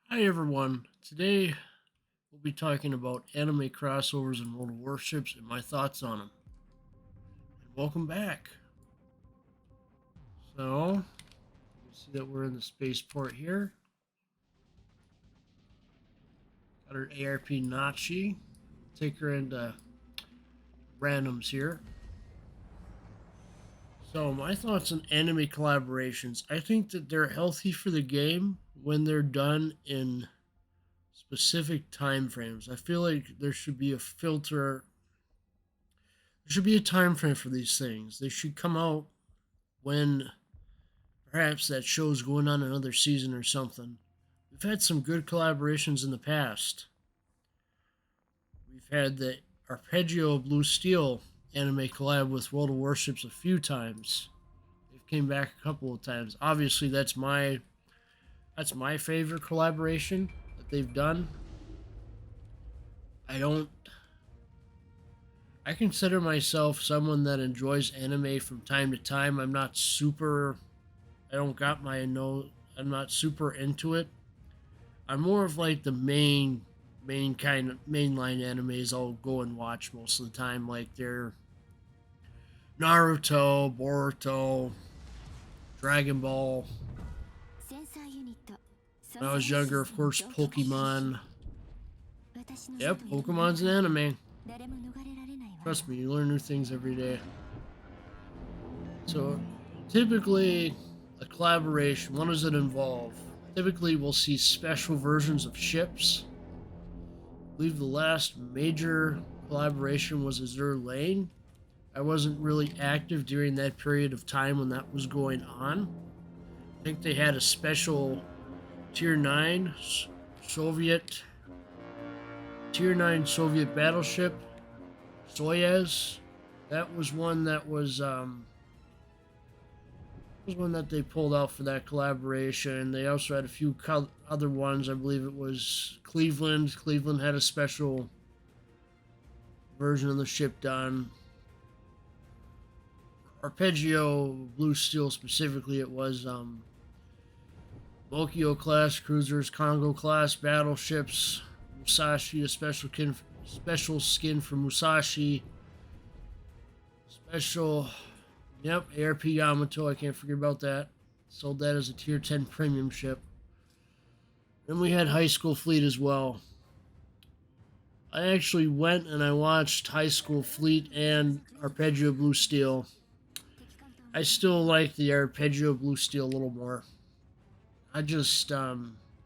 Hi everyone. Today we'll be talking about anime crossovers in World of Warships and my thoughts on them. And welcome back. So, you see that we're in the spaceport here. Got our ARP Nachi. Take her into randoms here. So, my thoughts on anime collaborations. I think that they're healthy for the game when they're done in specific time frames. I feel like there should be a filter. There should be a time frame for these things. They should come out when perhaps that show's going on another season or something. We've had some good collaborations in the past. We've had the Arpeggio Blue Steel anime collab with World of Warships a few times. They've came back a couple of times. Obviously, that's my favorite collaboration that they've done. I don't. I consider myself someone that enjoys anime from time to time. I'm not super. I don't got my no. I'm not super into it. I'm more of like the main kind of mainline animes I'll go and watch most of the time. Like they're Naruto, Boruto, Dragon Ball. When I was younger, of course, Pokemon. Yep, Pokemon's an anime. Trust me, you learn new things every day. So typically a collaboration, what does it involve? Typically we'll see special versions of ships. I believe the last major collaboration was Azure Lane. I wasn't really active during that period of time when that was going on. I think they had a special Tier 9 Soviet Tier 9 Soviet battleship, Soyuz. That was one that they pulled out for that collaboration. They also had a few other ones. I believe it was Cleveland. Cleveland had a special version of the ship done. Arpeggio Blue Steel specifically, it was Mokyo class cruisers, Congo class battleships, Musashi, a special skin for Musashi, special, yep, ARP Yamato. I can't forget about that. Sold that as a tier 10 premium ship. Then we had High School Fleet as well. I actually went and I watched High School Fleet and Arpeggio Blue Steel. I still like the Arpeggio Blue Steel a little more. I just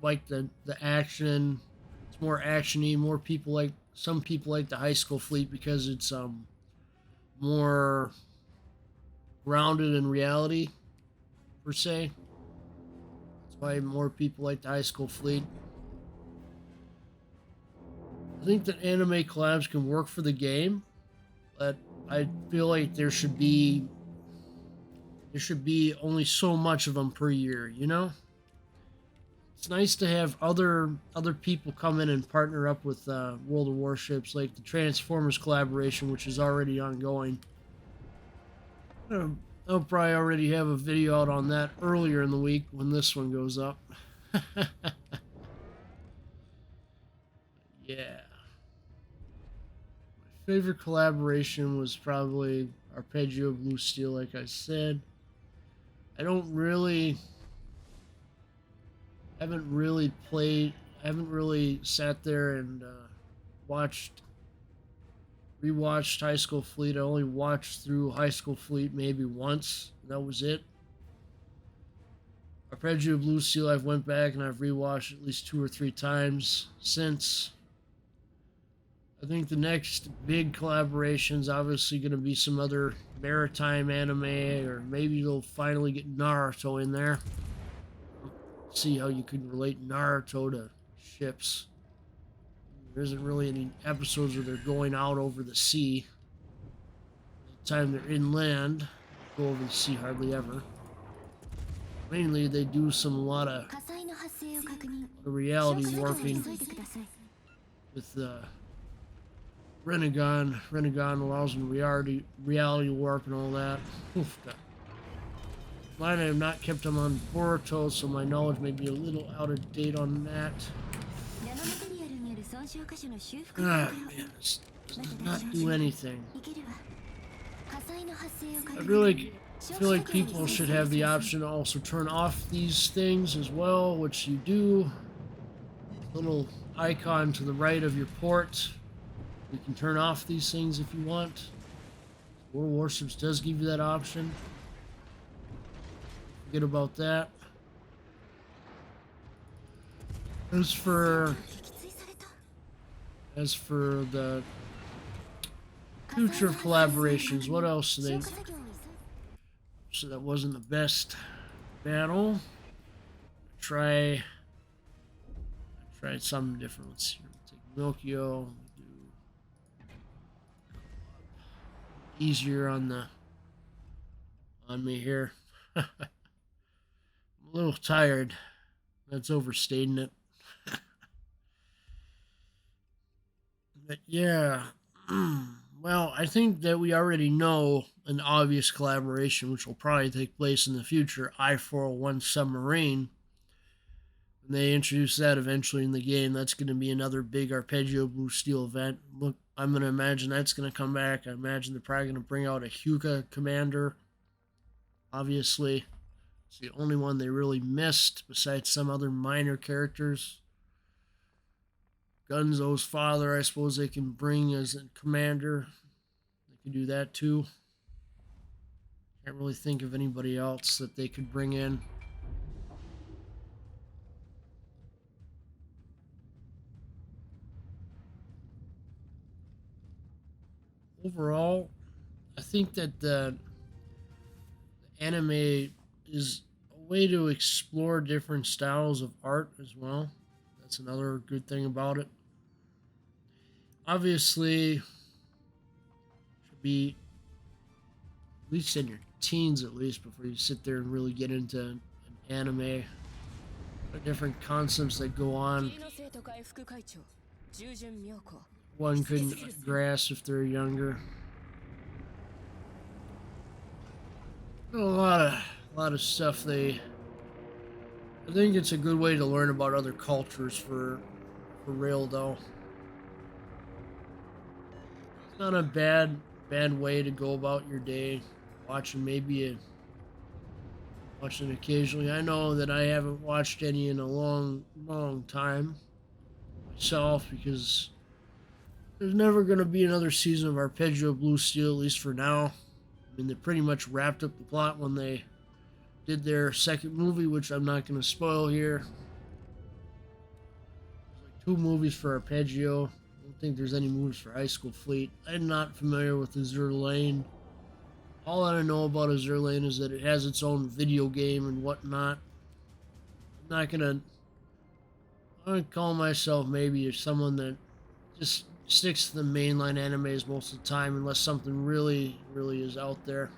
like the action. It's more actiony. More people like some people like the High School Fleet because it's more grounded in reality per se. That's why more people like the High School Fleet. I think that anime collabs can work for the game, but I feel like there should be only so much of them per year. It's nice to have other people come in and partner up with World of Warships, like the Transformers collaboration, which is already ongoing. I'll probably already have a video out on that earlier in the week when this one goes up. Yeah. My favorite collaboration was probably Arpeggio Blue Steel, like I said. I don't really haven't really played haven't really sat there and watched rewatched High School Fleet. I only watched through High School Fleet maybe once. That was it. Arpeggio Blue Steel I've went back and I've rewatched at least 2 or 3 times since. I think the next big collaboration is obviously going to be some other maritime anime, or maybe they'll finally get Naruto in there. See how you can relate Naruto to ships. There isn't really any episodes where they're going out over the sea. The time they're inland, go over the sea hardly ever. Mainly, they do a lot of reality warping with Renegon. Renegon allows them reality warp and all that. Oof, God. Mine, I have not kept them on Boruto, so my knowledge may be a little out of date on that. Ah, man, this does not do anything. I really feel like people should have the option to also turn off these things as well, which you do. Little icon to the right of your port. You can turn off these things if you want. World of Warships does give you that option. Forget about that. As for the future of collaborations, what else do they? So that wasn't the best battle. I tried something different. Let's see. We'll take Milkio. Do easier on me here. I'm a little tired. That's overstating it. But yeah. Well, I think that we already know an obvious collaboration, which will probably take place in the future, I-401 Submarine. When they introduce that eventually in the game, that's going to be another big Arpeggio Blue Steel event. Look, I'm going to imagine that's going to come back. I imagine they're probably going to bring out a Hyuga commander. Obviously, it's the only one they really missed, besides some other minor characters. Gunzo's father, I suppose they can bring as a commander. They can do that too. Can't really think of anybody else that they could bring in. Overall, I think that the anime is a way to explore different styles of art as well. That's another good thing about it. Obviously, should be at least in your teens at least before you sit there and really get into an anime. The different concepts that go on. One couldn't grasp if they're younger. A lot of stuff I think it's a good way to learn about other cultures for real though. It's not a bad way to go about your day. Watching occasionally. I know that I haven't watched any in a long time myself because there's never going to be another season of Arpeggio Blue Steel, at least for now. I mean, they pretty much wrapped up the plot when they did their second movie, which I'm not going to spoil here. There's like 2 movies for Arpeggio. I don't think there's any movies for High School Fleet. I'm not familiar with Azure Lane. All I know about Azure Lane is that it has its own video game and whatnot. I'm gonna call myself maybe someone that just sticks to the mainline animes most of the time unless something really is out there.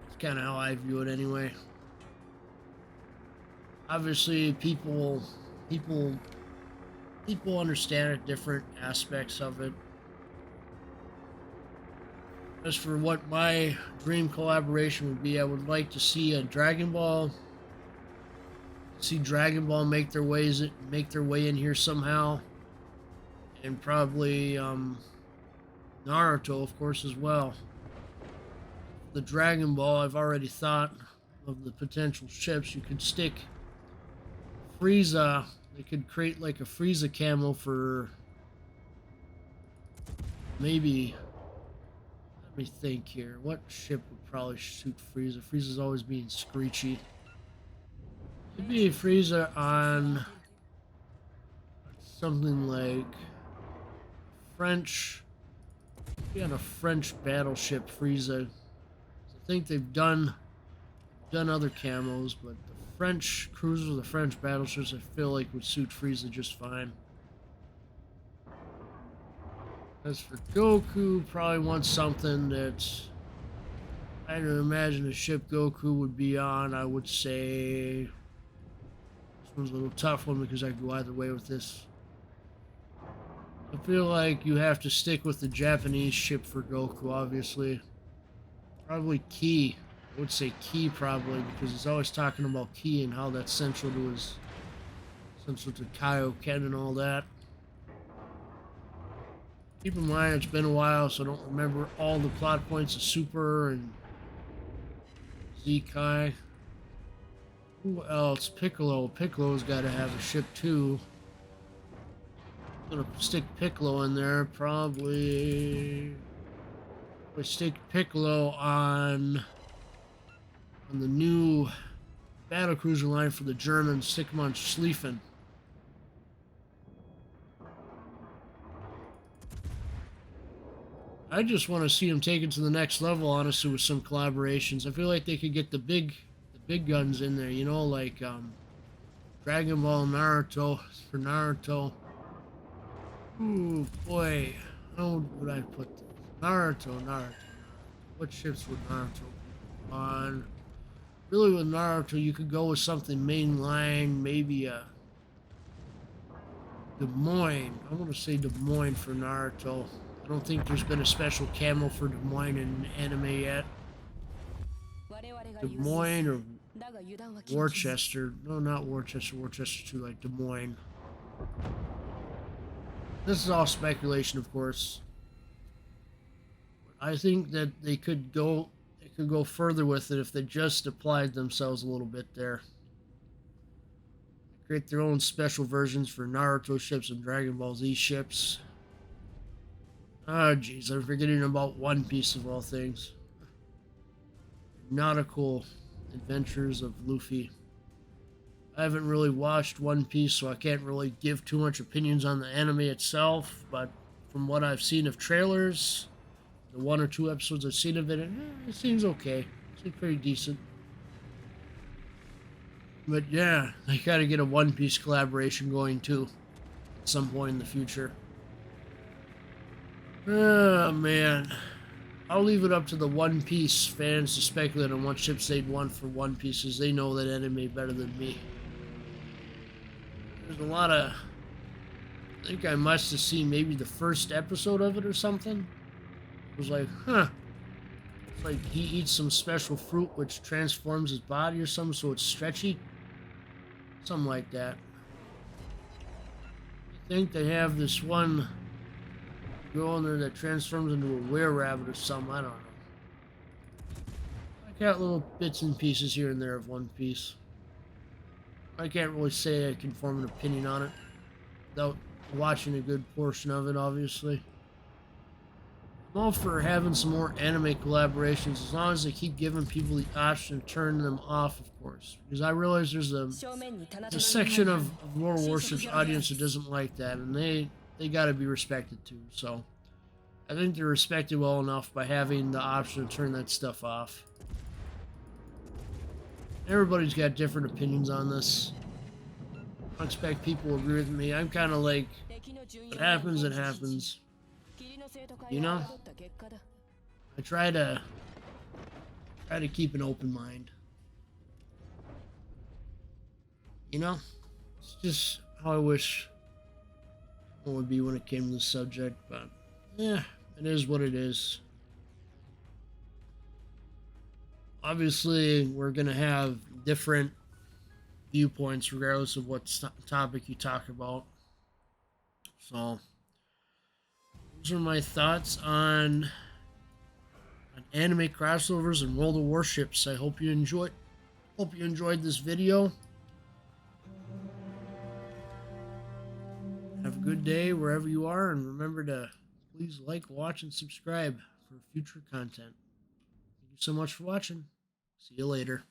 It's kind of how I view it anyway. Obviously, people understand different aspects of it. As for what my dream collaboration would be, I would like to see a Dragon Ball. See Dragon Ball make their way in here somehow, and probably Naruto, of course, as well. The Dragon Ball, I've already thought of the potential ships. You could stick Frieza. They could create like a Frieza camo for maybe. Let me think here. What ship would probably suit Frieza? Frieza's always being screechy. Maybe a Frieza on something like French. Maybe on a French battleship, Frieza. I think they've done other camos, but the French cruisers, the French battleships, I feel like would suit Frieza just fine. As for Goku, probably wants something that's, I don't imagine a ship Goku would be on. I would say this one's a little tough one because I could go either way with this. I feel like you have to stick with the Japanese ship for Goku, obviously. Probably Ki. I would say Key probably, because he's always talking about Key and how that's central to Kaioken and all that. Keep in mind, it's been a while, so I don't remember all the plot points of Super and Z-Kai. Who else? Piccolo. Piccolo's got to have a ship too. I'm gonna stick Piccolo in there. Probably stick Piccolo on the new battlecruiser line for the Germans. Stick him on Schlieffen. I just want to see him take it to the next level, honestly, with some collaborations. I feel like they could get the big guns in there, you know, like Dragon Ball Naruto for Naruto. Ooh, boy. How would I put this? Naruto. What ships would Naruto be on? Really, with Naruto, you could go with something mainline, maybe a Des Moines. I want to say Des Moines for Naruto. I don't think there's been a special camo for Des Moines in anime yet. Des Moines or Worcester. No, not Worcester. Worcester too, like Des Moines. This is all speculation, of course. I think that they could go further with it if they just applied themselves a little bit there. Create their own special versions for Naruto ships and Dragon Ball Z ships. Oh, jeez, I'm forgetting about One Piece of all things. Nautical Adventures of Luffy. I haven't really watched One Piece, so I can't really give too much opinions on the anime itself, but from what I've seen of trailers, the 1 or 2 episodes I've seen of it, it seems okay. It seems pretty decent. But yeah, I gotta get a One Piece collaboration going too, at some point in the future. Oh man. I'll leave it up to the One Piece fans to speculate on what ships they'd want for One Piece, as they know that anime better than me. There's a lot of... I think I must have seen maybe the first episode of it or something. It was like, huh. It's like he eats some special fruit which transforms his body or something so it's stretchy. Something like that. I think they have this one girl in there that transforms into a were-rabbit or something. I don't know. I got little bits and pieces here and there of One Piece. I can't really say I can form an opinion on it without watching a good portion of it, obviously. I'm all for having some more anime collaborations as long as they keep giving people the option to turn them off, of course. Because I realize there's a section of World of Warships audience that doesn't like that, and they got to be respected too. So I think they're respected well enough by having the option to turn that stuff off. Everybody's got different opinions on this. I don't expect people to agree with me. I'm kind of like, what happens, it happens. You know? I try to keep an open mind. You know? It's just how I wish it would be when it came to the subject, but yeah, it is what it is. Obviously, we're gonna have different viewpoints regardless of what topic you talk about. So those are my thoughts on anime crossovers and World of Warships. I hope you enjoyed this video. Have a good day wherever you are, and remember to please like, watch, and subscribe for future content. Thank you so much for watching. See you later.